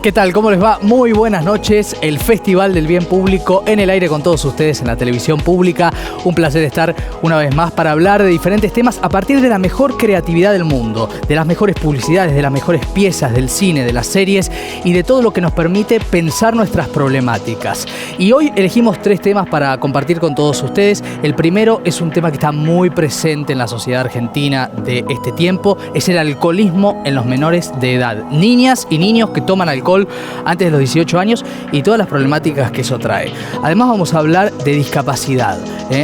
¿Qué tal? ¿Cómo les va? Muy buenas noches. El Festival del Bien Público en el aire con todos ustedes en la televisión pública. Un placer estar una vez más para hablar de diferentes temas a partir de la mejor creatividad del mundo, de las mejores publicidades, de las mejores piezas del cine, de las series y de todo lo que nos permite pensar nuestras problemáticas. Y hoy elegimos 3 temas para compartir con todos ustedes. El primero es un tema que está muy presente en la sociedad argentina de este tiempo. Es el alcoholismo en los menores de edad. Niñas y niños que toman alcohol antes de los 18 años y todas las problemáticas que eso trae. Además vamos a hablar de discapacidad,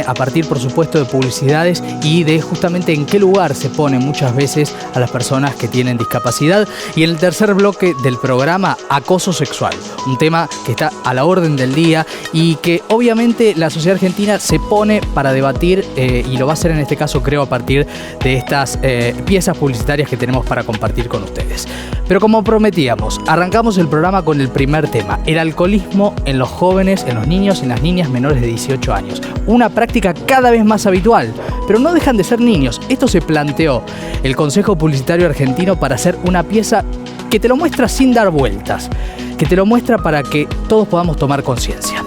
a partir por supuesto de publicidades y de justamente en qué lugar se pone muchas veces a las personas que tienen discapacidad. Y en el tercer bloque del programa, acoso sexual, un tema que está a la orden del día y que obviamente la sociedad argentina se pone para debatir y lo va a hacer en este caso creo a partir de estas piezas publicitarias que tenemos para compartir con ustedes. Pero como prometíamos, arrancamos el programa con el primer tema, el alcoholismo en los jóvenes, en los niños y en las niñas menores de 18 años. Una práctica cada vez más habitual, pero no dejan de ser niños. Esto se planteó el Consejo Publicitario Argentino para hacer una pieza que te lo muestra sin dar vueltas, que te lo muestra para que todos podamos tomar conciencia.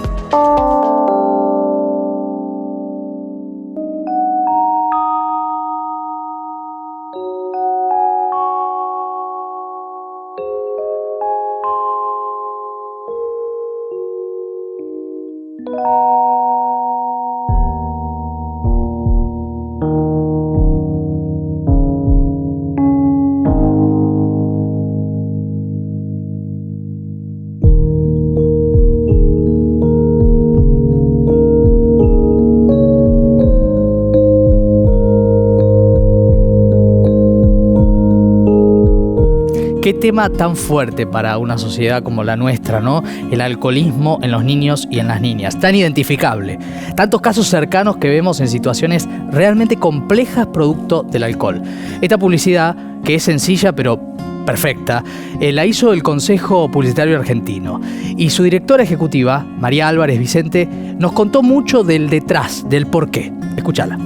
Qué tema tan fuerte para una sociedad como la nuestra, ¿no? El alcoholismo en los niños y en las niñas, tan identificable. Tantos casos cercanos que vemos en situaciones realmente complejas producto del alcohol. Esta publicidad, que es sencilla pero perfecta, la hizo el Consejo Publicitario Argentino. Y su directora ejecutiva, María Álvarez Vicente, nos contó mucho del detrás, del porqué. Escúchala.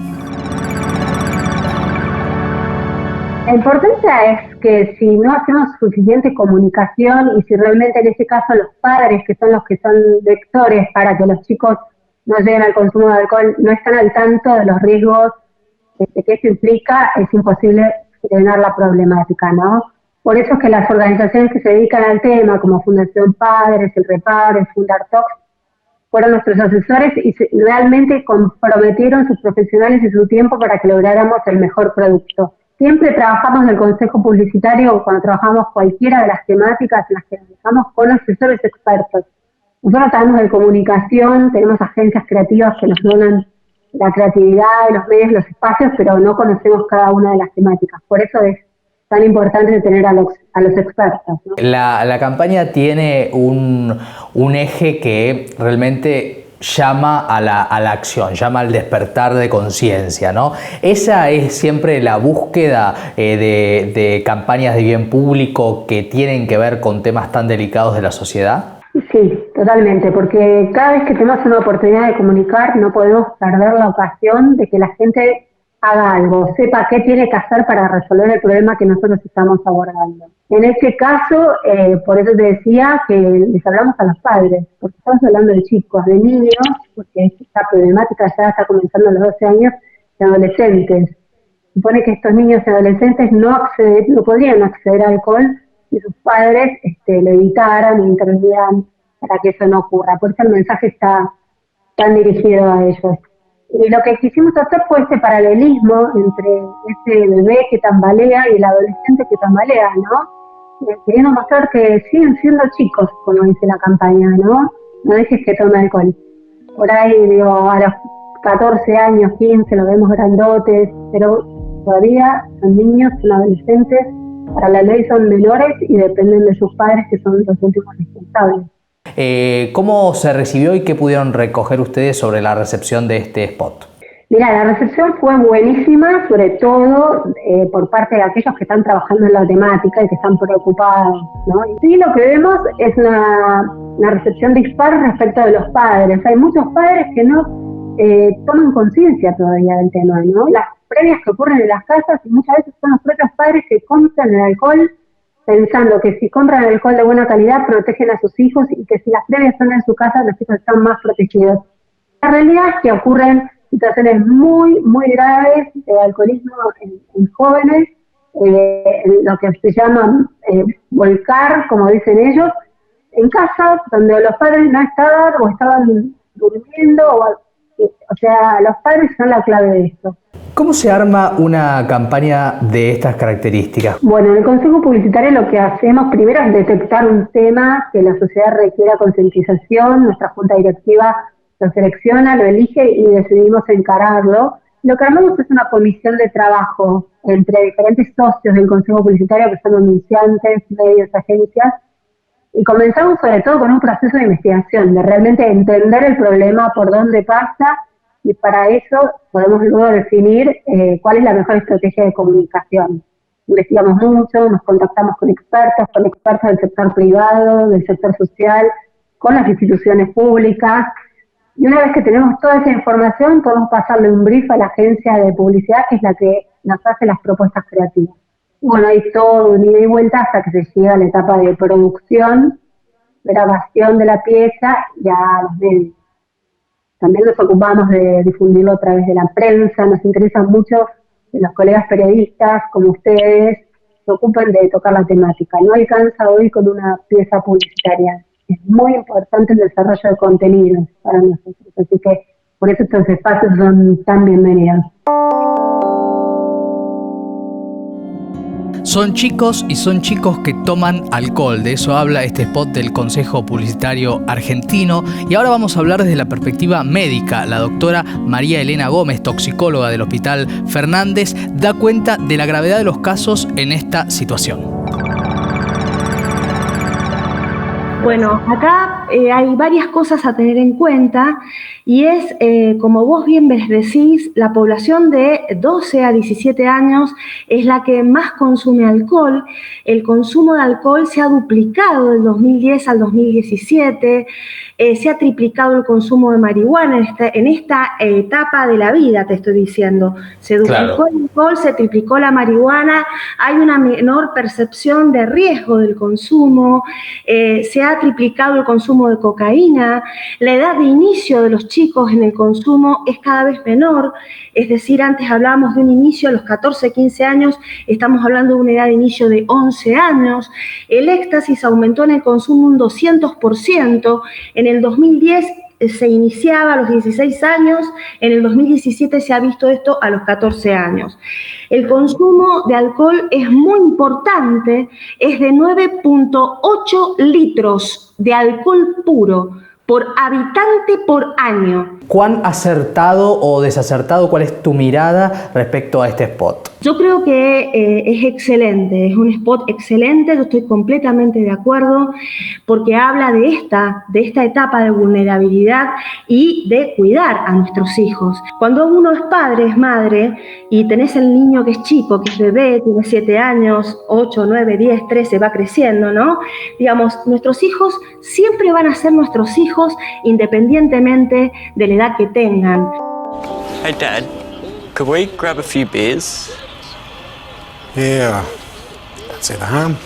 La importancia es que si no hacemos suficiente comunicación y si realmente en este caso los padres, que son los que son vectores para que los chicos no lleguen al consumo de alcohol, no están al tanto de los riesgos que esto implica, es imposible frenar la problemática, ¿no? Por eso es que las organizaciones que se dedican al tema, como Fundación Padres, el Reparo, el Fundartox, fueron nuestros asesores y realmente comprometieron sus profesionales y su tiempo para que lográramos el mejor producto. Siempre trabajamos en el Consejo Publicitario, cuando trabajamos cualquiera de las temáticas en las que trabajamos con asesores expertos. Nosotros sabemos de comunicación, tenemos agencias creativas que nos donan la creatividad, los medios, los espacios, pero no conocemos cada una de las temáticas. Por eso es tan importante tener a los expertos, ¿no? La campaña tiene un eje que realmente llama a la acción, llama al despertar de conciencia, ¿no? Esa es siempre la búsqueda de campañas de bien público que tienen que ver con temas tan delicados de la sociedad. Sí, totalmente, porque cada vez que tenemos una oportunidad de comunicar no podemos perder la ocasión de que la gente haga algo, sepa qué tiene que hacer para resolver el problema que nosotros estamos abordando. En este caso, por eso te decía que les hablamos a los padres, porque estamos hablando de chicos, de niños, porque esta problemática ya está comenzando a los 12 años, de adolescentes. Supone que estos niños y adolescentes no podrían acceder al alcohol si sus padres lo evitaran o intervinieran para que eso no ocurra. Por eso el mensaje está tan dirigido a ellos. Y lo que quisimos hacer fue este paralelismo entre ese bebé que tambalea y el adolescente que tambalea, ¿no? Queriendo mostrar que siguen siendo chicos, como dice la campaña, ¿no? No dejes que tome alcohol. Por ahí, digo, a los 14 años, 15, lo vemos grandotes, pero todavía son niños, son adolescentes, para la ley son menores y dependen de sus padres, que son los últimos responsables. ¿Cómo se recibió y qué pudieron recoger ustedes sobre la recepción de este spot? Mira, la recepción fue buenísima, sobre todo por parte de aquellos que están trabajando en la temática y que están preocupados, ¿no? Y sí, lo que vemos es una recepción dispar respecto de los padres. Hay muchos padres que no toman conciencia todavía del tema, ¿no? Las previas que ocurren en las casas y muchas veces son los propios padres que compran el alcohol, pensando que si compran alcohol de buena calidad protegen a sus hijos y que si las previas son en su casa los hijos están más protegidos. La realidad es que ocurren situaciones muy, muy graves de alcoholismo en jóvenes, lo que se llama volcar, como dicen ellos, en casa donde los padres no estaban o estaban durmiendo, o sea, los padres son la clave de esto. ¿Cómo se arma una campaña de estas características? Bueno, en el Consejo Publicitario lo que hacemos primero es detectar un tema que la sociedad requiera concientización, nuestra junta directiva lo selecciona, lo elige y decidimos encararlo. Lo que armamos es una comisión de trabajo entre diferentes socios del Consejo Publicitario, que son anunciantes, medios, agencias, y comenzamos sobre todo con un proceso de investigación, de realmente entender el problema, por dónde pasa, y para eso podemos luego definir cuál es la mejor estrategia de comunicación. Investigamos mucho, nos contactamos con expertos del sector privado, del sector social, con las instituciones públicas, y una vez que tenemos toda esa información podemos pasarle un brief a la agencia de publicidad, que es la que nos hace las propuestas creativas. Bueno, hay todo un ida y vuelta hasta que se llega a la etapa de producción, grabación de la pieza y a los medios. También nos ocupamos de difundirlo a través de la prensa, nos interesa mucho que los colegas periodistas como ustedes se ocupen de tocar la temática. No alcanza hoy con una pieza publicitaria. Es muy importante el desarrollo de contenidos para nosotros, así que por eso estos espacios son tan bienvenidos. Son chicos y son chicos que toman alcohol. De eso habla este spot del Consejo Publicitario Argentino. Y ahora vamos a hablar desde la perspectiva médica. La doctora María Elena Gómez, toxicóloga del Hospital Fernández, da cuenta de la gravedad de los casos en esta situación. Bueno, acá hay varias cosas a tener en cuenta y es, como vos bien decís, la población de 12 a 17 años es la que más consume alcohol. El consumo de alcohol se ha duplicado del 2010 al 2017, se ha triplicado el consumo de marihuana en esta etapa de la vida, te estoy diciendo. Se duplicó el alcohol, se triplicó la marihuana, hay una menor percepción de riesgo del consumo, se ha triplicado el consumo de cocaína, la edad de inicio de los chicos en el consumo es cada vez menor, es decir, antes hablábamos de un inicio a los 14, 15 años, estamos hablando de una edad de inicio de 11 años, el éxtasis aumentó en el consumo un 200%, en el 2010 se iniciaba a los 16 años, en el 2017 se ha visto esto a los 14 años. El consumo de alcohol es muy importante, es de 9.8 litros de alcohol puro por habitante por año. ¿Cuán acertado o desacertado, cuál es tu mirada respecto a este spot? Yo creo que es excelente, es un spot excelente, yo estoy completamente de acuerdo, porque habla de esta etapa de vulnerabilidad y de cuidar a nuestros hijos. Cuando uno es padre, es madre, y tenés el niño que es chico, que es bebé, tiene 7 años, 8, 9, 10, 13, va creciendo, ¿no? Digamos, nuestros hijos siempre van a ser nuestros hijos independientemente de la edad que tengan. Hey Dad, could we grab a few beers? Yeah, that's the harm.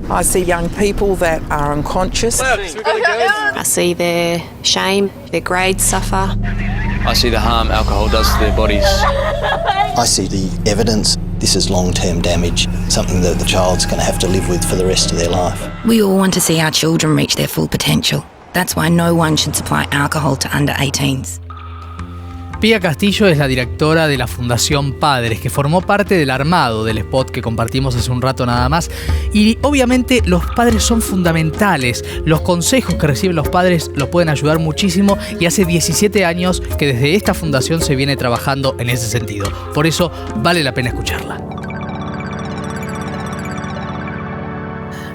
I see young people that are unconscious. I see their shame, their grades suffer. I see the harm alcohol does to their bodies. I see the evidence. This is long-term damage, something that the child's going to have to live with for the rest of their life. We all want to see our children reach their full potential. That's why no one should supply alcohol to under 18s. Pía Castillo es la directora de la Fundación Padres, que formó parte del armado del spot que compartimos hace un rato nada más. Y obviamente los padres son fundamentales. Los consejos que reciben los padres los pueden ayudar muchísimo y hace 17 años que desde esta fundación se viene trabajando en ese sentido. Por eso vale la pena escucharla.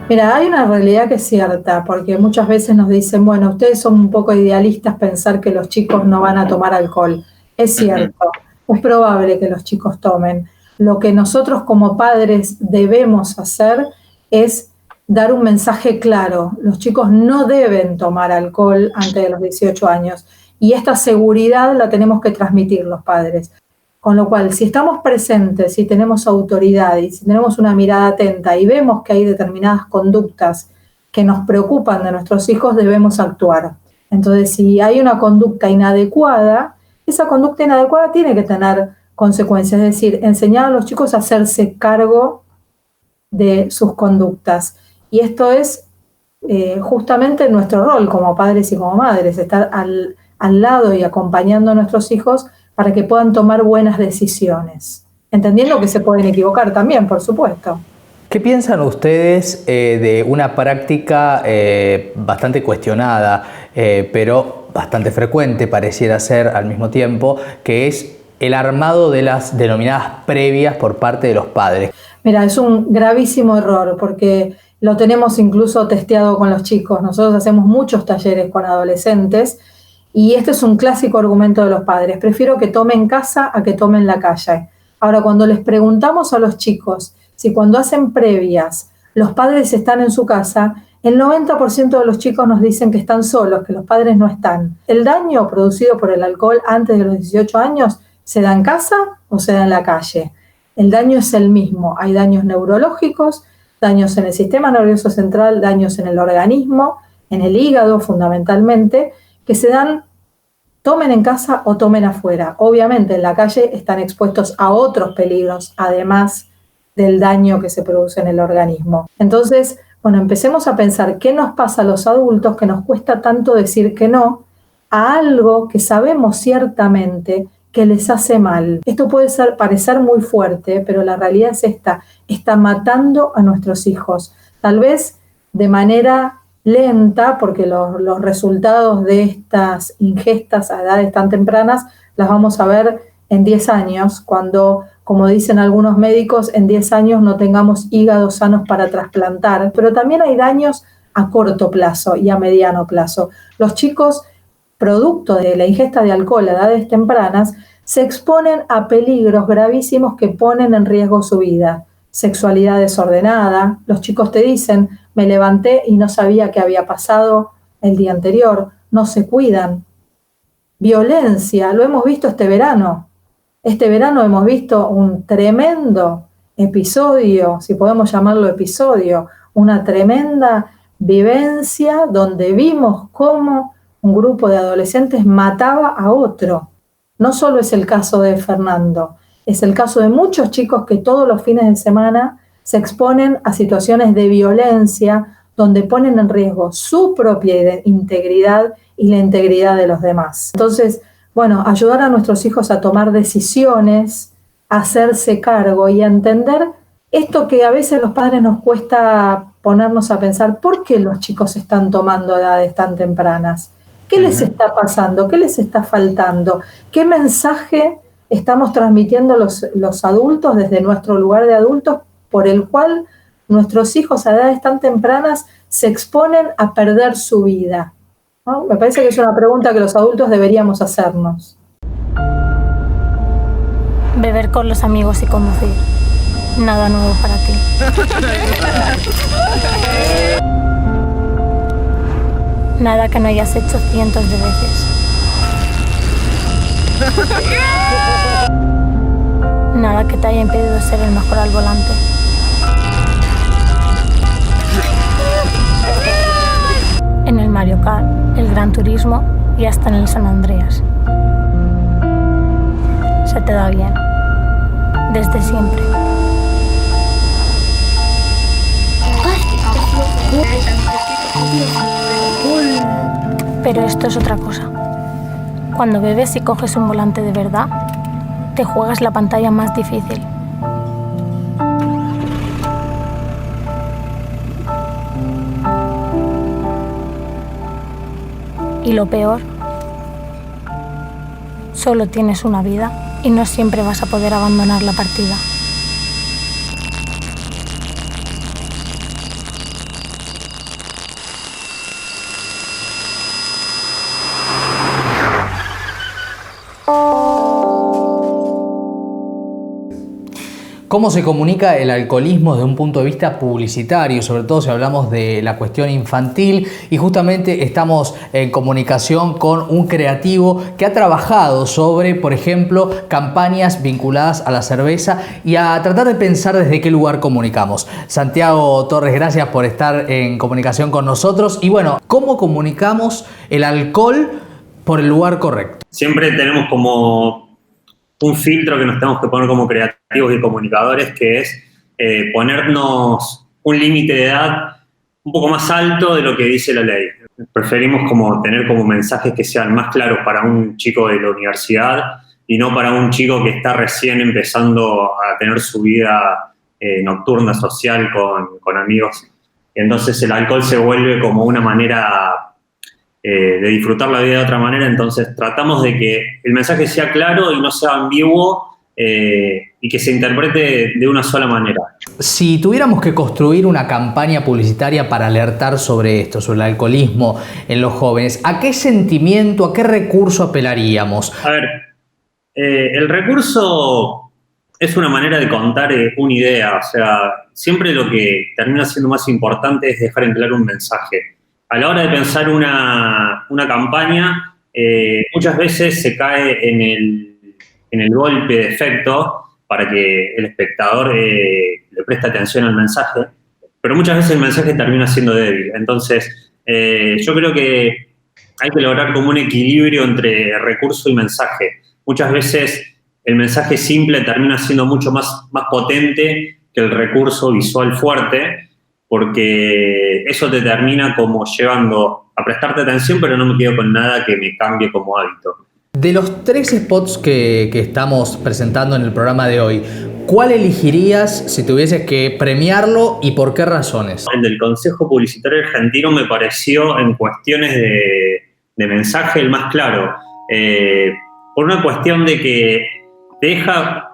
Mira, hay una realidad que es cierta, porque muchas veces nos dicen, bueno, ustedes son un poco idealistas pensar que los chicos no van a tomar alcohol. Es cierto, es probable que los chicos tomen. Lo que nosotros como padres debemos hacer es dar un mensaje claro. Los chicos no deben tomar alcohol antes de los 18 años y esta seguridad la tenemos que transmitir los padres. Con lo cual, si estamos presentes, si tenemos autoridad y si tenemos una mirada atenta y vemos que hay determinadas conductas que nos preocupan de nuestros hijos, debemos actuar. Entonces, si hay una conducta inadecuada, esa conducta inadecuada tiene que tener consecuencias, es decir, enseñar a los chicos a hacerse cargo de sus conductas. Y esto es justamente nuestro rol como padres y como madres, estar al lado y acompañando a nuestros hijos para que puedan tomar buenas decisiones, entendiendo que se pueden equivocar también, por supuesto. ¿Qué piensan ustedes de una práctica bastante cuestionada, pero bastante frecuente, pareciera ser al mismo tiempo, que es el armado de las denominadas previas por parte de los padres? Mira, es un gravísimo error porque lo tenemos incluso testeado con los chicos. Nosotros hacemos muchos talleres con adolescentes y este es un clásico argumento de los padres. Prefiero que tome en casa a que tome en la calle. Ahora, cuando les preguntamos a los chicos si cuando hacen previas los padres están en su casa, el 90% de los chicos nos dicen que están solos, que los padres no están. El daño producido por el alcohol antes de los 18 años se da en casa o se da en la calle. El daño es el mismo. Hay daños neurológicos, daños en el sistema nervioso central, daños en el organismo, en el hígado fundamentalmente, que se dan, tomen en casa o tomen afuera. Obviamente en la calle están expuestos a otros peligros, además del daño que se produce en el organismo. Entonces, bueno, empecemos a pensar qué nos pasa a los adultos que nos cuesta tanto decir que no a algo que sabemos ciertamente que les hace mal. Esto puede parecer muy fuerte, pero la realidad es esta: está matando a nuestros hijos. Tal vez de manera lenta, porque los resultados de estas ingestas a edades tan tempranas las vamos a ver en 10 años, cuando, como dicen algunos médicos, en 10 años no tengamos hígados sanos para trasplantar. Pero también hay daños a corto plazo y a mediano plazo. Los chicos, producto de la ingesta de alcohol a edades tempranas, se exponen a peligros gravísimos que ponen en riesgo su vida. Sexualidad desordenada, los chicos te dicen, me levanté y no sabía qué había pasado el día anterior, no se cuidan. Violencia, lo hemos visto este verano. Este verano hemos visto un tremendo episodio, si podemos llamarlo episodio, una tremenda vivencia donde vimos cómo un grupo de adolescentes mataba a otro. No solo es el caso de Fernando, es el caso de muchos chicos que todos los fines de semana se exponen a situaciones de violencia donde ponen en riesgo su propia integridad y la integridad de los demás. Entonces, bueno, ayudar a nuestros hijos a tomar decisiones, a hacerse cargo y a entender esto que a veces los padres nos cuesta ponernos a pensar: ¿por qué los chicos están tomando edades tan tempranas? ¿Qué les está pasando? ¿Qué les está faltando? ¿Qué mensaje estamos transmitiendo los adultos desde nuestro lugar de adultos por el cual nuestros hijos a edades tan tempranas se exponen a perder su vida? ¿No? Me parece que es una pregunta que los adultos deberíamos hacernos. Beber con los amigos y conducir. Nada nuevo para ti. Nada que no hayas hecho cientos de veces. Nada que te haya impedido ser el mejor al volante. En el Mario Kart, el Gran Turismo y hasta en el San Andreas. Se te da bien. Desde siempre. Pero esto es otra cosa. Cuando bebes y coges un volante de verdad, te juegas la pantalla más difícil. Y lo peor, solo tienes una vida y no siempre vas a poder abandonar la partida. cómo se comunica el alcoholismo desde un punto de vista publicitario, sobre todo si hablamos de la cuestión infantil, y justamente estamos en comunicación con un creativo que ha trabajado sobre, por ejemplo, campañas vinculadas a la cerveza y a tratar de pensar desde qué lugar comunicamos. Santiago Torres, gracias por estar en comunicación con nosotros. Y bueno, ¿cómo comunicamos el alcohol por el lugar correcto? Siempre tenemos como un filtro que nos tenemos que poner como creativos y comunicadores, que es ponernos un límite de edad un poco más alto de lo que dice la ley. Preferimos como tener como mensajes que sean más claros para un chico de la universidad y no para un chico que está recién empezando a tener su vida nocturna, social, con amigos. Entonces el alcohol se vuelve como una manera de disfrutar la vida de otra manera. Entonces tratamos de que el mensaje sea claro y no sea ambiguo y que se interprete de una sola manera. Si tuviéramos que construir una campaña publicitaria para alertar sobre esto, sobre el alcoholismo en los jóvenes, ¿a qué sentimiento, a qué recurso apelaríamos? A ver, el recurso es una manera de contar una idea. O sea, siempre lo que termina siendo más importante es dejar en claro un mensaje. A la hora de pensar una campaña, muchas veces se cae en el golpe de efecto para que el espectador le preste atención al mensaje, pero muchas veces el mensaje termina siendo débil. Entonces, yo creo que hay que lograr como un equilibrio entre recurso y mensaje. Muchas veces el mensaje simple termina siendo mucho más potente que el recurso visual fuerte, porque eso te termina como llevando a prestarte atención, pero no me quedo con nada que me cambie como hábito. De los 3 spots que estamos presentando en el programa de hoy, ¿cuál elegirías si tuvieses que premiarlo y por qué razones? El del Consejo Publicitario Argentino me pareció, en cuestiones de mensaje, el más claro. Por una cuestión de que te deja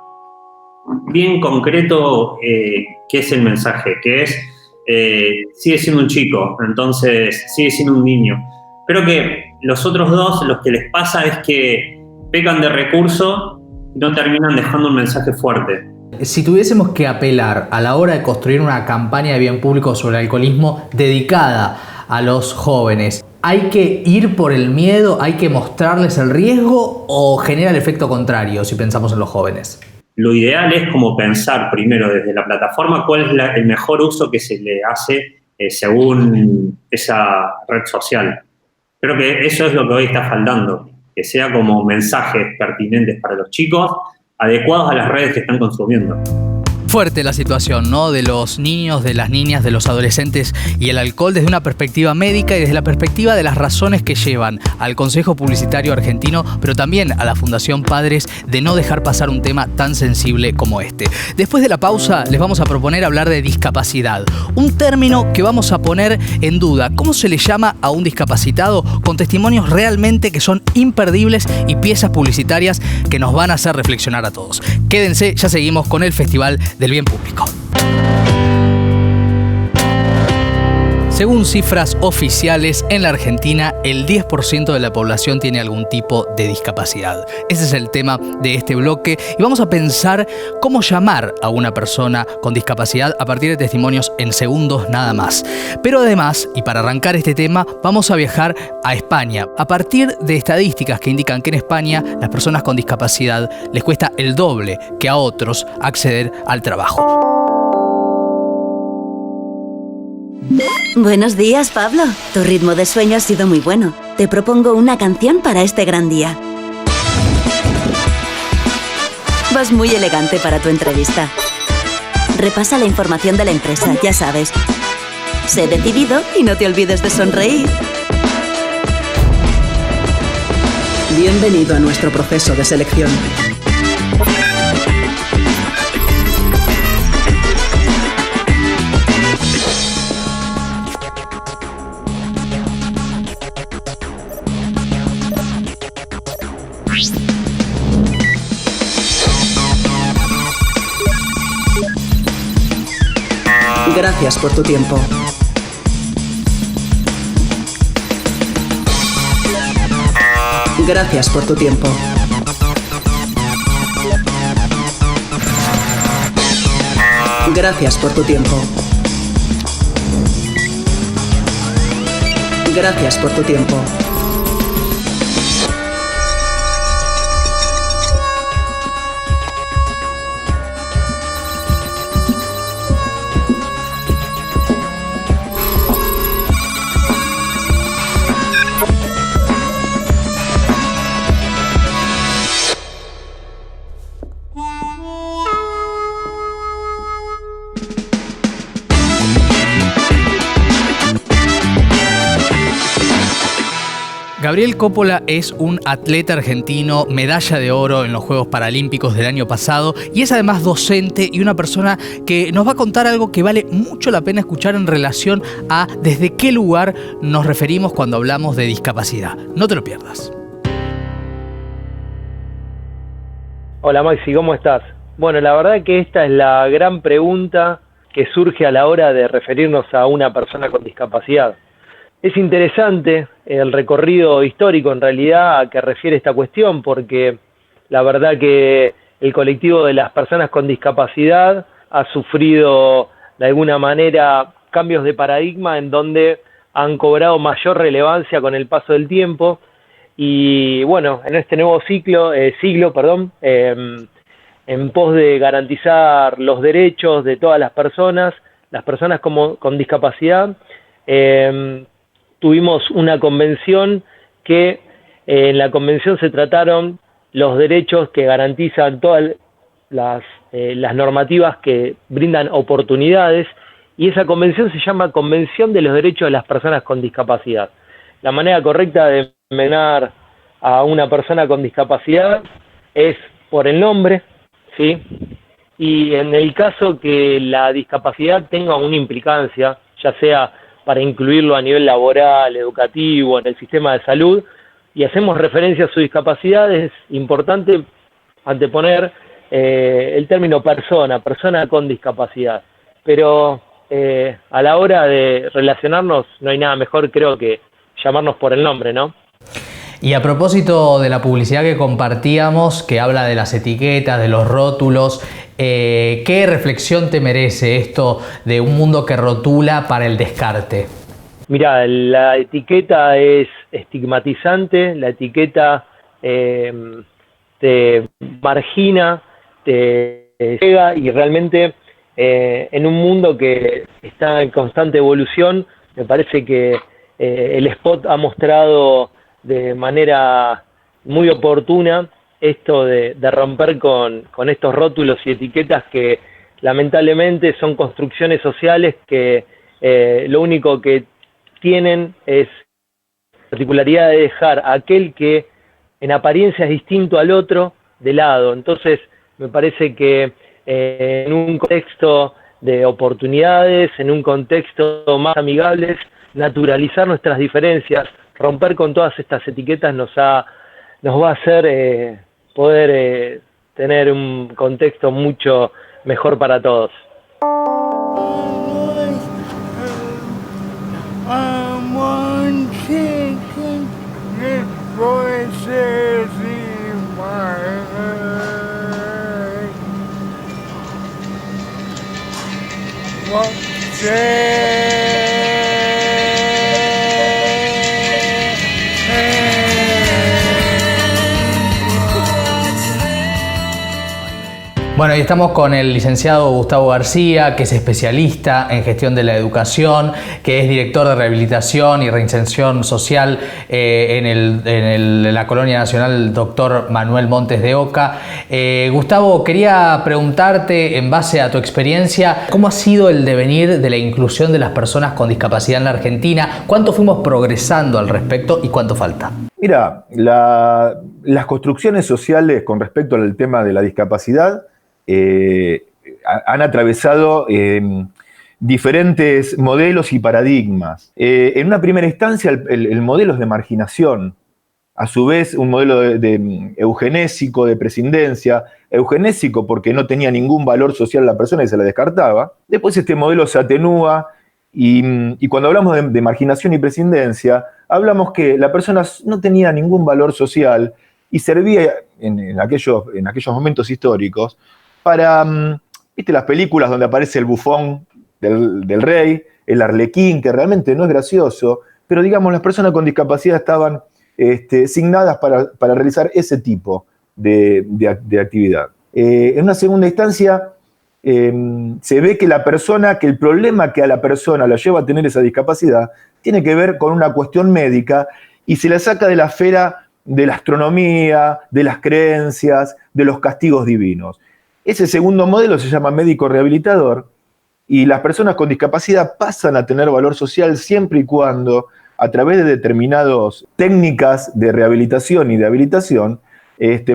bien concreto qué es el mensaje, que es sigue siendo un chico, entonces sigue siendo un niño. Creo que los otros dos, los que les pasa es que pecan de recurso y no terminan dejando un mensaje fuerte. Si tuviésemos que apelar a la hora de construir una campaña de bien público sobre el alcoholismo dedicada a los jóvenes, ¿hay que ir por el miedo, hay que mostrarles el riesgo o genera el efecto contrario si pensamos en los jóvenes? Lo ideal es como pensar primero desde la plataforma cuál es el mejor uso que se le hace según esa red social. Creo que eso es lo que hoy está faltando, que sea como mensajes pertinentes para los chicos, adecuados a las redes que están consumiendo. Fuerte la situación, ¿no? De los niños, de las niñas, de los adolescentes y el alcohol desde una perspectiva médica y desde la perspectiva de las razones que llevan al Consejo Publicitario Argentino, pero también a la Fundación Padres, de no dejar pasar un tema tan sensible como este. Después de la pausa les vamos a proponer hablar de discapacidad, un término que vamos a poner en duda. ¿Cómo se le llama a un discapacitado? Con testimonios realmente que son imperdibles y piezas publicitarias que nos van a hacer reflexionar a todos. Quédense, ya seguimos con el Festival del Bien Público. Según cifras oficiales, en la Argentina el 10% de la población tiene algún tipo de discapacidad. Ese es el tema de este bloque y vamos a pensar cómo llamar a una persona con discapacidad a partir de testimonios en segundos nada más. Pero además, y para arrancar este tema, vamos a viajar a España. A partir de estadísticas que indican que en España las personas con discapacidad les cuesta el doble que a otros acceder al trabajo. Buenos días, Pablo. Tu ritmo de sueño ha sido muy bueno. Te propongo una canción para este gran día. Vas muy elegante para tu entrevista. Repasa la información de la empresa, ya sabes. Sé decidido y no te olvides de sonreír. Bienvenido a nuestro proceso de selección. Gracias por tu tiempo. Gracias por tu tiempo. Gracias por tu tiempo. Gracias por tu tiempo. Gabriel Coppola es un atleta argentino, medalla de oro en los Juegos Paralímpicos del año pasado y es además docente y una persona que nos va a contar algo que vale mucho la pena escuchar en relación a desde qué lugar nos referimos cuando hablamos de discapacidad. No te lo pierdas. Hola Maxi, ¿cómo estás? Bueno, la verdad que esta es la gran pregunta que surge a la hora de referirnos a una persona con discapacidad. Es interesante el recorrido histórico en realidad a que refiere esta cuestión, porque la verdad que el colectivo de las personas con discapacidad ha sufrido de alguna manera cambios de paradigma en donde han cobrado mayor relevancia con el paso del tiempo y bueno, en este nuevo siglo, en pos de garantizar los derechos de todas las personas con discapacidad, tuvimos una convención que en la convención se trataron los derechos que garantizan todas las normativas que brindan oportunidades y esa convención se llama Convención de los Derechos de las Personas con Discapacidad. La manera correcta de mencionar a una persona con discapacidad es por el nombre, ¿sí? Y en el caso que la discapacidad tenga una implicancia, ya sea para incluirlo a nivel laboral, educativo, en el sistema de salud, y hacemos referencia a su discapacidad, es importante anteponer el término persona con discapacidad. Pero a la hora de relacionarnos no hay nada mejor, creo, que llamarnos por el nombre, ¿no? Y a propósito de la publicidad que compartíamos, que habla de las etiquetas, de los rótulos, ¿qué reflexión te merece esto de un mundo que rotula para el descarte? Mira, la etiqueta es estigmatizante, la etiqueta te margina, te llega y realmente en un mundo que está en constante evolución, me parece que el spot ha mostrado de manera muy oportuna esto de romper con estos rótulos y etiquetas que lamentablemente son construcciones sociales que lo único que tienen es la particularidad de dejar a aquel que en apariencia es distinto al otro de lado. Entonces me parece que en un contexto de oportunidades, en un contexto más amigables, naturalizar nuestras diferencias, romper con todas estas etiquetas nos va a hacer poder tener un contexto mucho mejor para todos. Bueno, y estamos con el licenciado Gustavo García, que es especialista en gestión de la educación, que es director de rehabilitación y reinserción social en la Colonia Nacional Dr. Manuel Montes de Oca. Gustavo, quería preguntarte, en base a tu experiencia, ¿cómo ha sido el devenir de la inclusión de las personas con discapacidad en la Argentina? ¿Cuánto fuimos progresando al respecto y cuánto falta? Mira, las construcciones sociales con respecto al tema de la discapacidad han atravesado diferentes modelos y paradigmas. En una primera instancia, el modelo es de marginación, a su vez un modelo de eugenésico, de prescindencia, eugenésico porque no tenía ningún valor social la persona y se la descartaba. Después este modelo se atenúa y cuando hablamos de marginación y prescindencia, hablamos que la persona no tenía ningún valor social y servía en aquellos momentos históricos para ¿Viste las películas donde aparece el bufón del rey, el arlequín, que realmente no es gracioso, pero digamos, las personas con discapacidad estaban asignadas para realizar ese tipo de actividad. En una segunda instancia, se ve que el problema que a la persona la lleva a tener esa discapacidad tiene que ver con una cuestión médica y se la saca de la esfera de la astronomía, de las creencias, de los castigos divinos. Ese segundo modelo se llama médico rehabilitador y las personas con discapacidad pasan a tener valor social siempre y cuando, a través de determinadas técnicas de rehabilitación y de habilitación,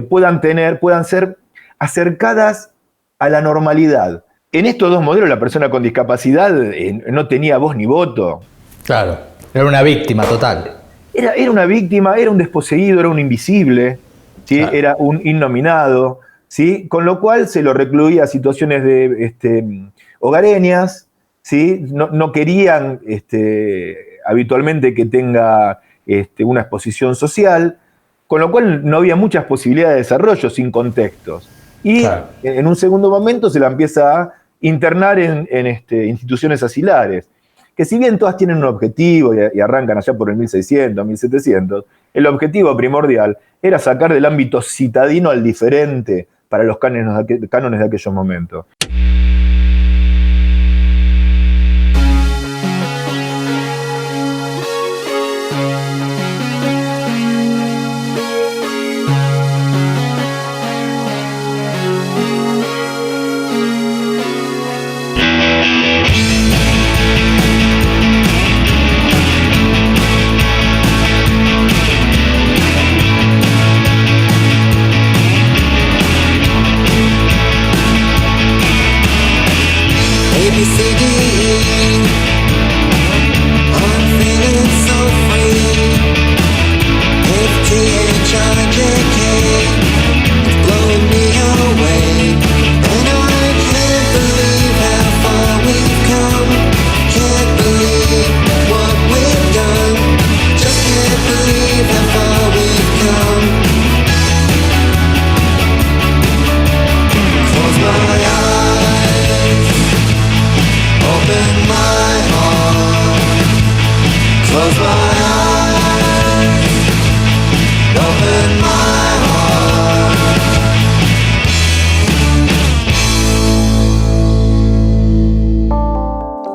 puedan ser acercadas a la normalidad. En estos dos modelos la persona con discapacidad no tenía voz ni voto. Claro, era una víctima total. Era una víctima, era un desposeído, era un invisible, ¿sí? Claro. Era un innominado, ¿sí? Con lo cual se lo recluía a situaciones hogareñas, ¿sí? No querían habitualmente que tenga una exposición social, con lo cual no había muchas posibilidades de desarrollo sin contextos. Y claro, en un segundo momento se la empieza a internar en instituciones asilares, que si bien todas tienen un objetivo y arrancan allá por el 1600, 1700, el objetivo primordial era sacar del ámbito citadino al diferente para los cánones de aquellos momentos.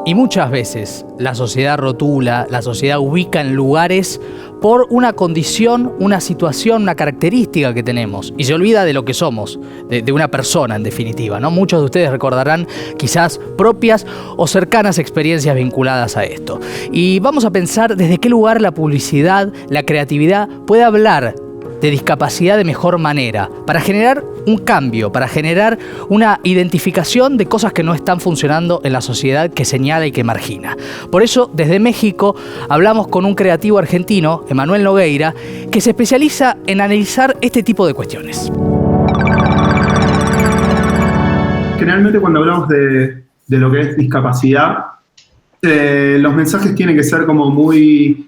Y muchas veces la sociedad rotula, la sociedad ubica en lugares por una condición, una situación, una característica que tenemos y se olvida de lo que somos, de una persona en definitiva, ¿no? Muchos de ustedes recordarán quizás propias o cercanas experiencias vinculadas a esto. Y vamos a pensar desde qué lugar la publicidad, la creatividad puede hablar de discapacidad de mejor manera, para generar un cambio, para generar una identificación de cosas que no están funcionando en la sociedad que señala y que margina. Por eso, desde México, hablamos con un creativo argentino, Emanuel Nogueira, que se especializa en analizar este tipo de cuestiones. Generalmente cuando hablamos de lo que es discapacidad, los mensajes tienen que ser como muy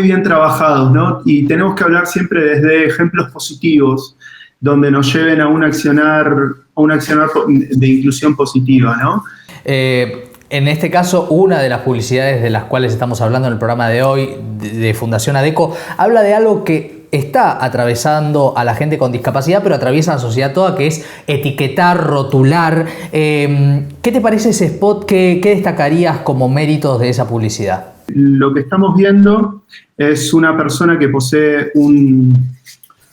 bien trabajados, ¿no? Y tenemos que hablar siempre desde ejemplos positivos, donde nos lleven a un accionar de inclusión positiva, ¿no? En este caso, una de las publicidades de las cuales estamos hablando en el programa de hoy, de Fundación ADECO, habla de algo que está atravesando a la gente con discapacidad, pero atraviesa la sociedad toda, que es etiquetar, rotular. ¿Qué te parece ese spot? ¿Qué destacarías como méritos de esa publicidad? Lo que estamos viendo es una persona que posee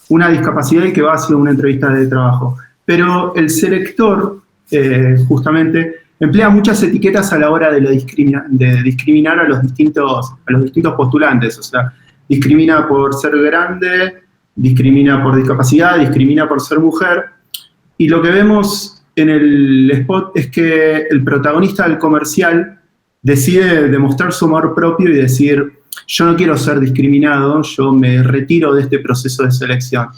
una discapacidad y que va hacia una entrevista de trabajo. Pero el selector, justamente, emplea muchas etiquetas a la hora de discriminar a los distintos postulantes. O sea, discrimina por ser grande, discrimina por discapacidad, discrimina por ser mujer. Y lo que vemos en el spot es que el protagonista del comercial decide demostrar su amor propio y decir: yo no quiero ser discriminado, yo me retiro de este proceso de selección.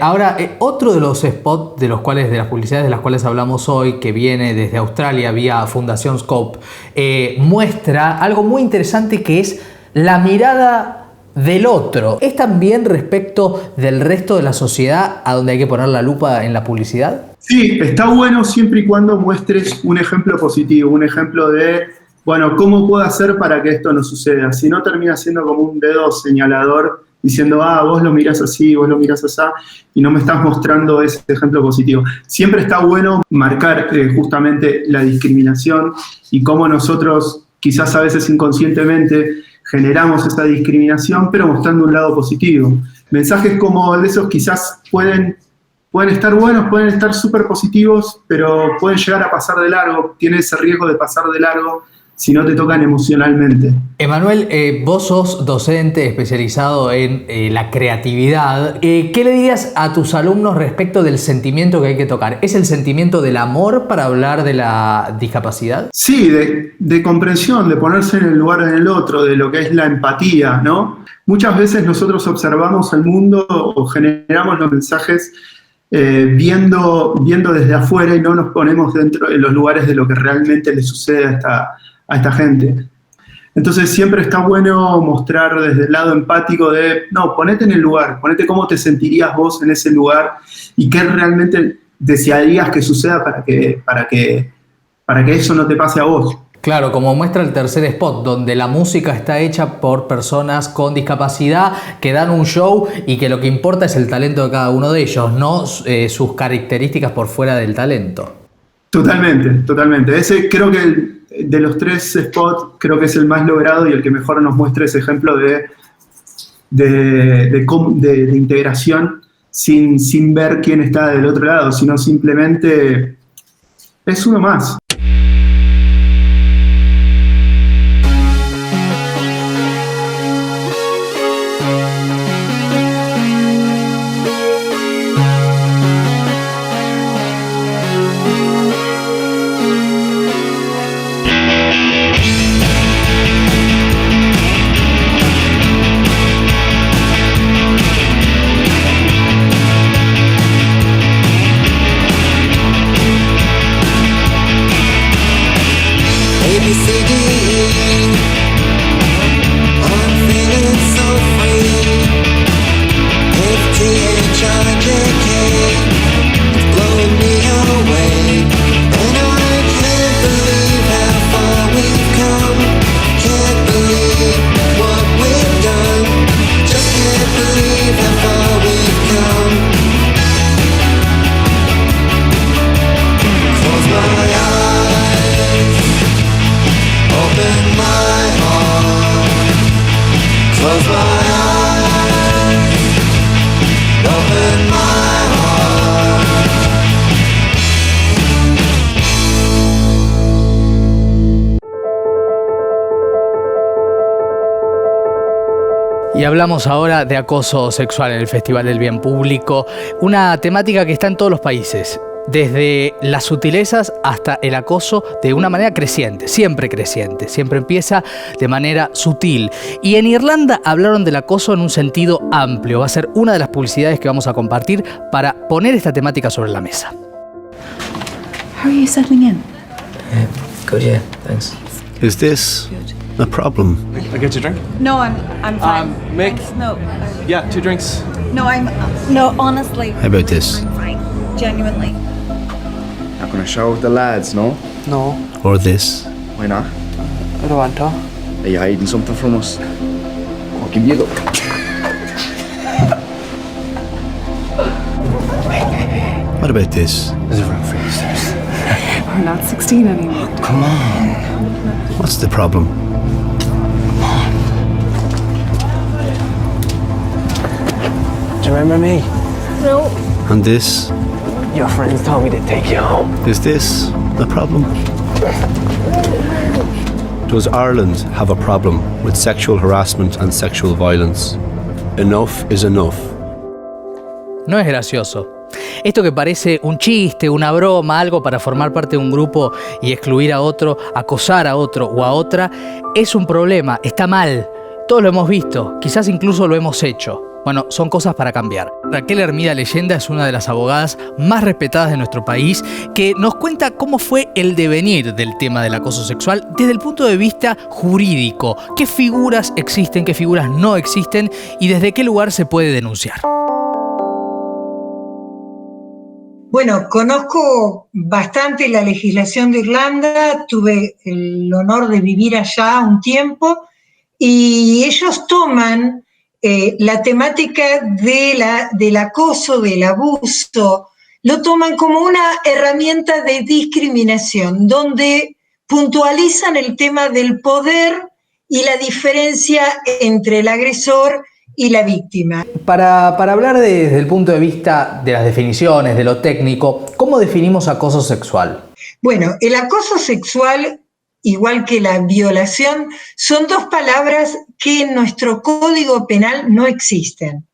Ahora, otro de los spots de las publicidades de las cuales hablamos hoy, que viene desde Australia vía Fundación Scope, muestra algo muy interesante, que es la mirada del otro. ¿Es también respecto del resto de la sociedad a donde hay que poner la lupa en la publicidad? Sí, está bueno siempre y cuando muestres un ejemplo positivo, un ejemplo de, bueno, ¿cómo puedo hacer para que esto no suceda? Si no, termina siendo como un dedo señalador diciendo, vos lo mirás así, vos lo mirás así, y no me estás mostrando ese ejemplo positivo. Siempre está bueno marcar justamente la discriminación y cómo nosotros, quizás a veces inconscientemente, generamos esa discriminación, pero mostrando un lado positivo. Mensajes como de esos quizás pueden estar buenos, pueden estar súper positivos, pero pueden llegar a pasar de largo, tiene ese riesgo de pasar de largo si no te tocan emocionalmente. Emanuel, vos sos docente especializado en la creatividad. ¿Qué le dirías a tus alumnos respecto del sentimiento que hay que tocar? ¿Es el sentimiento del amor para hablar de la discapacidad? Sí, de comprensión, de ponerse en el lugar del otro, de lo que es la empatía, ¿no? Muchas veces nosotros observamos el mundo o generamos los mensajes viendo desde afuera y no nos ponemos dentro de los lugares de lo que realmente le sucede a esta gente. Entonces siempre está bueno mostrar desde el lado empático de, no, ponete en el lugar, ponete cómo te sentirías vos en ese lugar y qué realmente desearías que suceda para que eso no te pase a vos. Claro, como muestra el tercer spot, donde la música está hecha por personas con discapacidad que dan un show y que lo que importa es el talento de cada uno de ellos, no sus características por fuera del talento. Totalmente. Ese creo que de los 3 spots creo que es el más logrado y el que mejor nos muestra ese ejemplo de integración sin ver quién está del otro lado, sino simplemente es uno más. Y hablamos ahora de acoso sexual en el Festival del Bien Público, una temática que está en todos los países, desde las sutilezas hasta el acoso de una manera creciente, siempre empieza de manera sutil. Y en Irlanda hablaron del acoso en un sentido amplio, va a ser una de las publicidades que vamos a compartir para poner esta temática sobre la mesa. How are you settling in? Good, yeah, thanks. Is this a problem? I get you a drink? No, I'm fine. Mick? No. Yeah, 2 drinks. No, honestly. How about this? I'm fine. Genuinely. Not gonna show with the lads, no? No. Or this? Why not? I don't want to. Are you hiding something from us? I'll give you a look. What about this? There's a room for you, sis. We're not 16 anymore. Come on. What's the problem? Do you remember me? No. And this? Your friends told me to take you home. Is this a problem? Does Ireland have a problem with sexual harassment and sexual violence? Enough is enough. No es gracioso. Esto que parece un chiste, una broma, algo para formar parte de un grupo y excluir a otro, acosar a otro o a otra, es un problema, está mal. Todos lo hemos visto, quizás incluso lo hemos hecho. Bueno, son cosas para cambiar. Raquel Hermida Leyenda es una de las abogadas más respetadas de nuestro país que nos cuenta cómo fue el devenir del tema del acoso sexual desde el punto de vista jurídico. ¿Qué figuras existen, qué figuras no existen y desde qué lugar se puede denunciar? Bueno, conozco bastante la legislación de Irlanda, tuve el honor de vivir allá un tiempo y ellos toman la temática del acoso, del abuso, lo toman como una herramienta de discriminación, donde puntualizan el tema del poder y la diferencia entre el agresor y la víctima. Para hablar desde el punto de vista de las definiciones, de lo técnico, ¿cómo definimos acoso sexual? Bueno, el acoso sexual, igual que la violación, son dos palabras que en nuestro Código Penal no existen.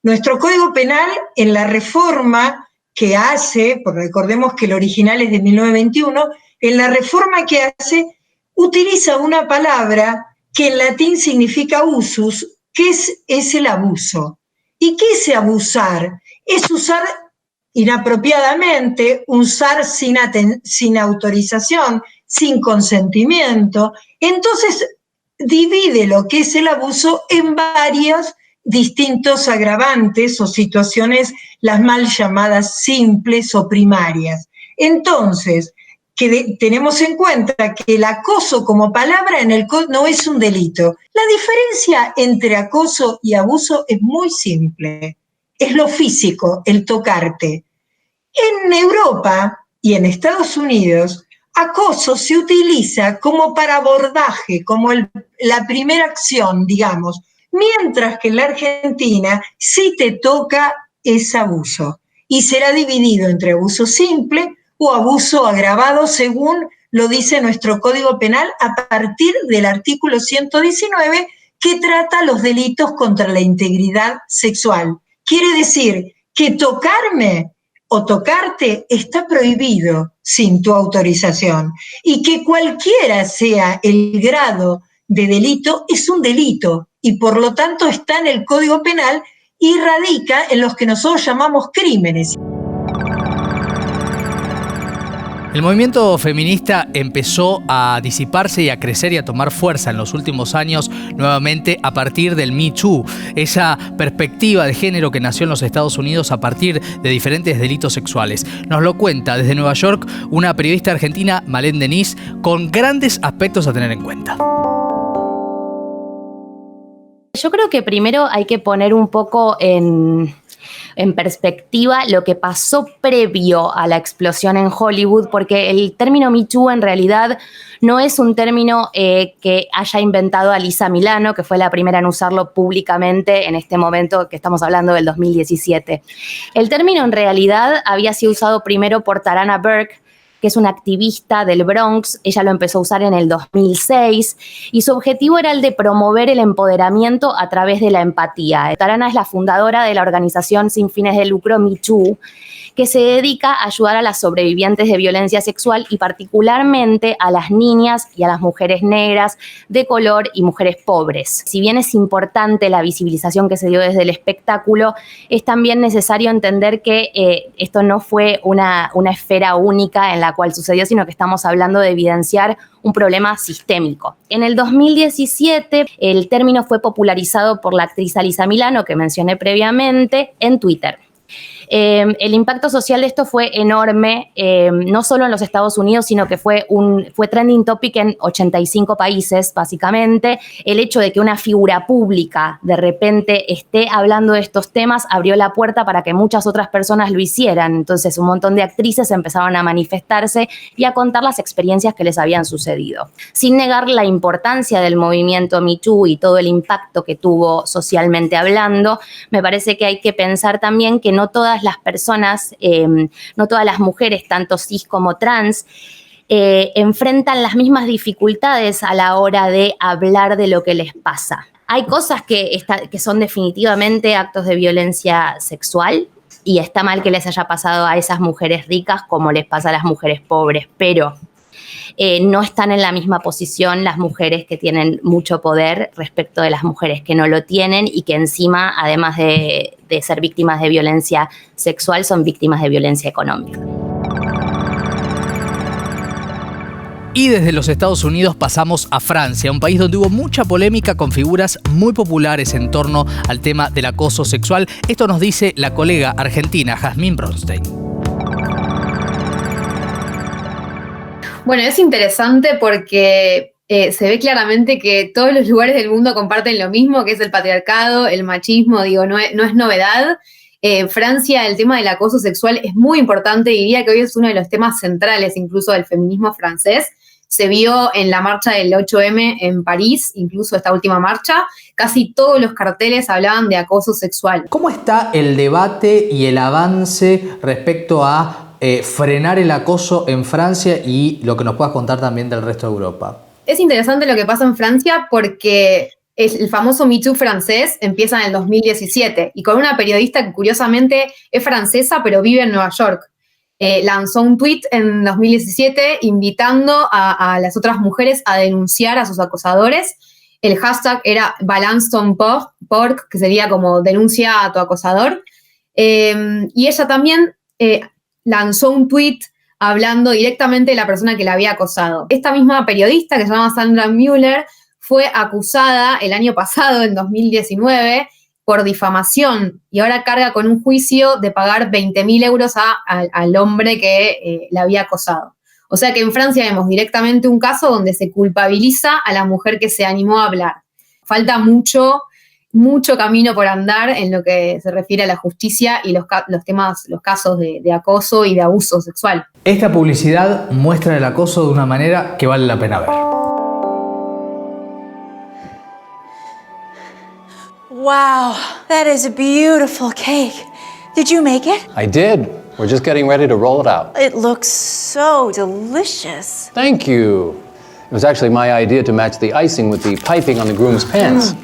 Nuestro Código Penal, en la reforma que hace, porque recordemos que el original es de 1921, en la reforma que hace, utiliza una palabra que en latín significa usus, que es el abuso. ¿Y qué es abusar? Es usar inapropiadamente, usar sin autorización, sin consentimiento. Entonces, divide lo que es el abuso en varios distintos agravantes o situaciones, las mal llamadas simples o primarias. Entonces, tenemos en cuenta que el acoso como palabra en el código no es un delito. La diferencia entre acoso y abuso es muy simple. Es lo físico, el tocarte. En Europa y en Estados Unidos, acoso se utiliza como para abordaje, como la primera acción, digamos, mientras que en la Argentina sí te toca es abuso. Y será dividido entre abuso simple o abuso agravado, según lo dice nuestro Código Penal, a partir del artículo 119, que trata los delitos contra la integridad sexual. Quiere decir que tocarme o tocarte está prohibido sin tu autorización, y que cualquiera sea el grado de delito, es un delito, y por lo tanto está en el Código Penal y radica en los que nosotros llamamos crímenes. El movimiento feminista empezó a disiparse y a crecer y a tomar fuerza en los últimos años, nuevamente a partir del Me Too, esa perspectiva de género que nació en los Estados Unidos a partir de diferentes delitos sexuales. Nos lo cuenta desde Nueva York una periodista argentina, Malén Denis, con grandes aspectos a tener en cuenta. Yo creo que primero hay que poner un poco en perspectiva lo que pasó previo a la explosión en Hollywood, porque el término Me Too en realidad no es un término que haya inventado Alyssa Milano, que fue la primera en usarlo públicamente en este momento que estamos hablando del 2017. El término en realidad había sido usado primero por Tarana Burke, que es una activista del Bronx. Ella lo empezó a usar en el 2006 y su objetivo era el de promover el empoderamiento a través de la empatía. Tarana es la fundadora de la organización sin fines de lucro Me Too, que se dedica a ayudar a las sobrevivientes de violencia sexual y particularmente a las niñas y a las mujeres negras de color y mujeres pobres. Si bien es importante la visibilización que se dio desde el espectáculo, es también necesario entender que esto no fue una esfera única en la cual sucedió, sino que estamos hablando de evidenciar un problema sistémico. En el 2017, el término fue popularizado por la actriz Alyssa Milano, que mencioné previamente, en Twitter. El impacto social de esto fue enorme, no solo en los Estados Unidos, sino que fue trending topic en 85 países, básicamente. El hecho de que una figura pública de repente esté hablando de estos temas abrió la puerta para que muchas otras personas lo hicieran. Entonces, un montón de actrices empezaron a manifestarse y a contar las experiencias que les habían sucedido. Sin negar la importancia del movimiento Me Too y todo el impacto que tuvo socialmente hablando, me parece que hay que pensar también que no todas las personas, no todas las mujeres, tanto cis como trans, enfrentan las mismas dificultades a la hora de hablar de lo que les pasa. Hay cosas que son definitivamente actos de violencia sexual y está mal que les haya pasado a esas mujeres ricas como les pasa a las mujeres pobres, pero no están en la misma posición las mujeres que tienen mucho poder respecto de las mujeres que no lo tienen y que encima, además de ser víctimas de violencia sexual, son víctimas de violencia económica. Y desde los Estados Unidos pasamos a Francia, un país donde hubo mucha polémica con figuras muy populares en torno al tema del acoso sexual. Esto nos dice la colega argentina Jazmín Bronstein. Bueno, es interesante porque se ve claramente que todos los lugares del mundo comparten lo mismo, que es el patriarcado, el machismo, digo, no es novedad. En Francia el tema del acoso sexual es muy importante, diría que hoy es uno de los temas centrales incluso del feminismo francés. Se vio en la marcha del 8M en París, incluso esta última marcha, casi todos los carteles hablaban de acoso sexual. ¿Cómo está el debate y el avance respecto a frenar el acoso en Francia y lo que nos puedas contar también del resto de Europa? Es interesante lo que pasa en Francia porque el famoso Me Too francés empieza en el 2017 y con una periodista que curiosamente es francesa pero vive en Nueva York. Lanzó un tweet en 2017 invitando a las otras mujeres a denunciar a sus acosadores. El hashtag era Balance ton porc, que sería como denuncia a tu acosador. Y ella también lanzó un tweet hablando directamente de la persona que la había acosado. Esta misma periodista, que se llama Sandra Müller, fue acusada el año pasado, en 2019, por difamación y ahora carga con un juicio de pagar 20.000 euros al hombre que la había acosado. O sea que en Francia vemos directamente un caso donde se culpabiliza a la mujer que se animó a hablar. Falta mucho camino por andar en lo que se refiere a la justicia y los casos de acoso y de abuso sexual. Esta publicidad muestra el acoso de una manera que vale la pena ver. Wow, that is a beautiful cake. Did you make it? I did. We're just getting ready to roll it out. It looks so delicious. Thank you. It was actually my idea to match the icing with the piping on the groom's pants.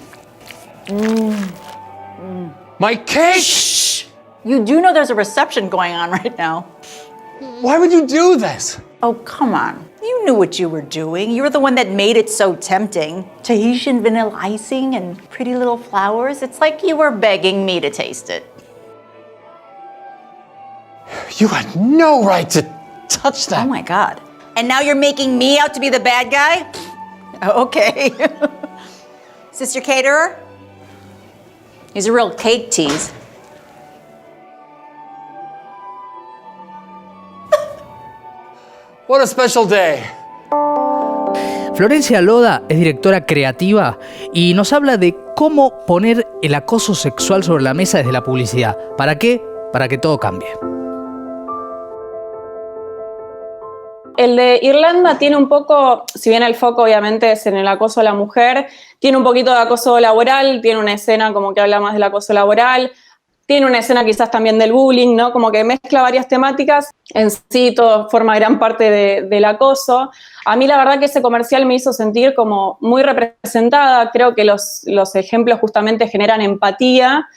My cake! Shh! You do know there's a reception going on right now. Why would you do this? Oh, come on. You knew what you were doing. You were the one that made it so tempting. Tahitian vanilla icing and pretty little flowers. It's like you were begging me to taste it. You had no right to touch that. Oh my God. And now you're making me out to be the bad guy? Okay. Is this your caterer? He's a real cake tease. What a special day. Florencia Loda es directora creativa y nos habla de cómo poner el acoso sexual sobre la mesa desde la publicidad. ¿Para qué? Para que todo cambie. El de Irlanda tiene un poco, si bien el foco obviamente es en el acoso a la mujer, tiene un poquito de acoso laboral, tiene una escena como que habla más del acoso laboral, tiene una escena quizás también del bullying, ¿no? Como que mezcla varias temáticas, en sí todo forma gran parte del acoso. A mí la verdad que ese comercial me hizo sentir como muy representada, creo que los ejemplos justamente generan empatía.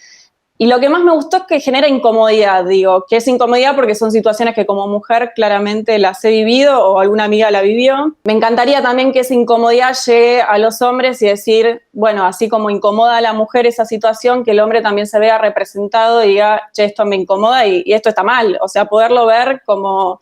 Y lo que más me gustó es que genera incomodidad, digo, que es incomodidad porque son situaciones que como mujer claramente las he vivido o alguna amiga la vivió. Me encantaría también que esa incomodidad llegue a los hombres y decir, bueno, así como incomoda a la mujer esa situación, que el hombre también se vea representado y diga, che, esto me incomoda y esto está mal. O sea, poderlo ver como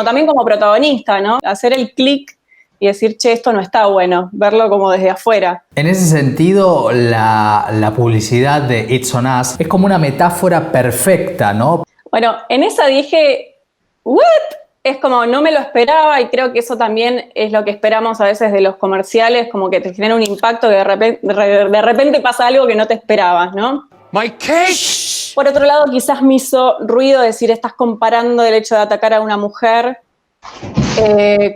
también como protagonista, ¿no? Hacer el clic y decir, che, esto no está bueno, verlo como desde afuera. En ese sentido, la publicidad de It's on Us es como una metáfora perfecta, ¿no? Bueno, en esa dije, ¿what? Es como, no me lo esperaba y creo que eso también es lo que esperamos a veces de los comerciales, como que te genera un impacto que de repente pasa algo que no te esperabas, ¿no? My cake. Por otro lado, quizás me hizo ruido decir, estás comparando el hecho de atacar a una mujer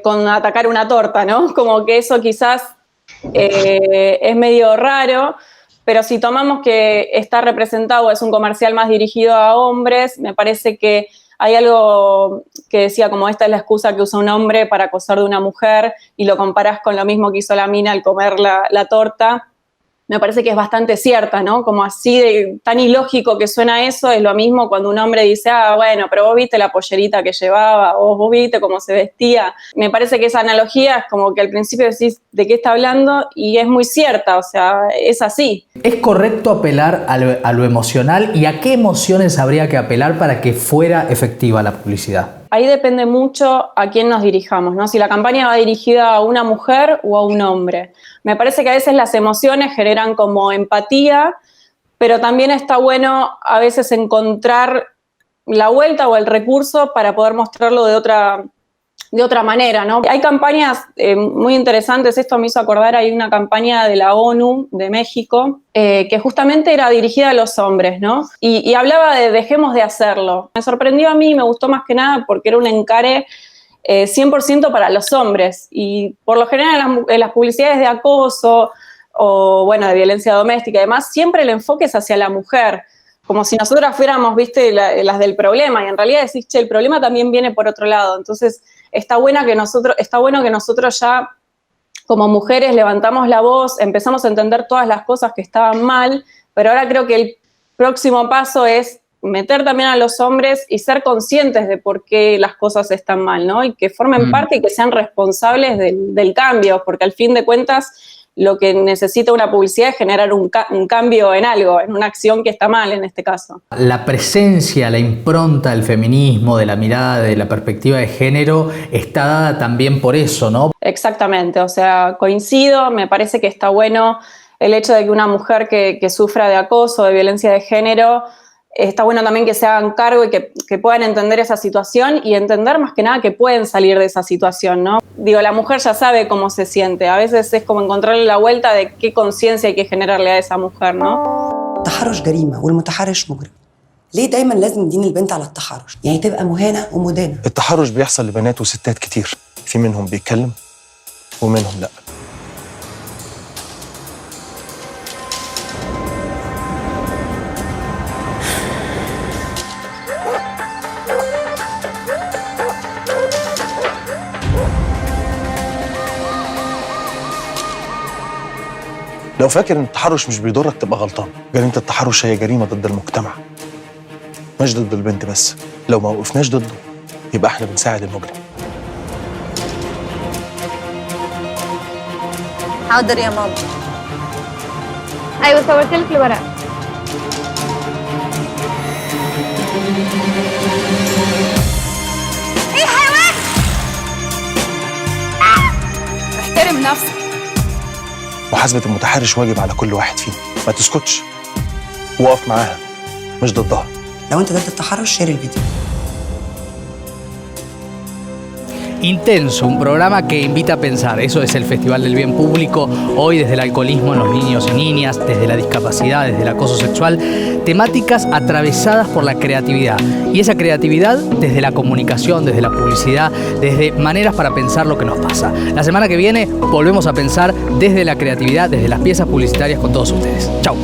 con atacar una torta, ¿no? Como que eso quizás es medio raro, pero si tomamos que está representado, es un comercial más dirigido a hombres, me parece que hay algo que decía como esta es la excusa que usa un hombre para acosar de una mujer y lo comparás con lo mismo que hizo la mina al comer la torta. Me parece que es bastante cierta, ¿no? Como así de tan ilógico que suena eso, es lo mismo cuando un hombre dice, ah, bueno, pero vos viste la pollerita que llevaba, o vos viste cómo se vestía. Me parece que esa analogía es como que al principio decís de qué está hablando y es muy cierta, o sea, es así. ¿Es correcto apelar a lo emocional y a qué emociones habría que apelar para que fuera efectiva la publicidad? Ahí depende mucho a quién nos dirijamos, ¿no? Si la campaña va dirigida a una mujer o a un hombre. Me parece que a veces las emociones generan como empatía, pero también está bueno a veces encontrar la vuelta o el recurso para poder mostrarlo de otra de otra manera, ¿no? Hay campañas muy interesantes, esto me hizo acordar, hay una campaña de la ONU de México que justamente era dirigida a los hombres, ¿no? Y hablaba de dejemos de hacerlo. Me sorprendió a mí, me gustó más que nada porque era un encare 100% para los hombres, y por lo general en las publicidades de acoso o, bueno, de violencia doméstica y demás, siempre el enfoque es hacia la mujer, como si nosotras fuéramos, viste, las del problema, y en realidad decís, che, el problema también viene por otro lado. Entonces está bueno que nosotros ya como mujeres levantamos la voz, empezamos a entender todas las cosas que estaban mal, pero ahora creo que el próximo paso es meter también a los hombres y ser conscientes de por qué las cosas están mal, ¿no? Y que formen parte y que sean responsables del cambio, porque al fin de cuentas lo que necesita una publicidad es generar un cambio en algo, en una acción que está mal en este caso. La presencia, la impronta del feminismo, de la mirada, de la perspectiva de género, está dada también por eso, ¿no? Exactamente, o sea, coincido, me parece que está bueno el hecho de que una mujer que sufra de acoso, de violencia de género, está bueno también que se hagan cargo y que puedan entender esa situación y entender más que nada que pueden salir de esa situación, ¿no? Digo, la mujer ya sabe cómo se siente, a veces es como encontrarle la vuelta de qué conciencia hay que generarle a esa mujer, ¿no? التحرش جريمة والمتحرش مجرم. ليه دايما لازم ندين البنت على التحرش؟ يعني تبقى مهانة ومدانة. التحرش بيحصل لبنات وستات كتير، في منهم بيتكلم ومنهم لا. لو فاكر ان التحرش مش بيضرك تبقى غلطان. جريمة التحرش هي جريمة ضد المجتمع، مش ضد البنت بس. لو ما وقفناش ضده يبقى احنا بنساعد المجرم. حاضر يا ماما. ايوه صورت لك الورق. ايه حيوان؟ احترم نفسك. محاسبة المتحرش واجب على كل واحد فينا، ما تسكتش، وقف معاها مش ضدها. لو انت ضد التحرش شير الفيديو. Intenso, un programa que invita a pensar. Eso es el Festival del Bien Público. Hoy desde el alcoholismo en los niños y niñas, desde la discapacidad, desde el acoso sexual, temáticas atravesadas por la creatividad. Y esa creatividad desde la comunicación, desde la publicidad, desde maneras para pensar lo que nos pasa. La semana que viene volvemos a pensar desde la creatividad, desde las piezas publicitarias con todos ustedes. Chau.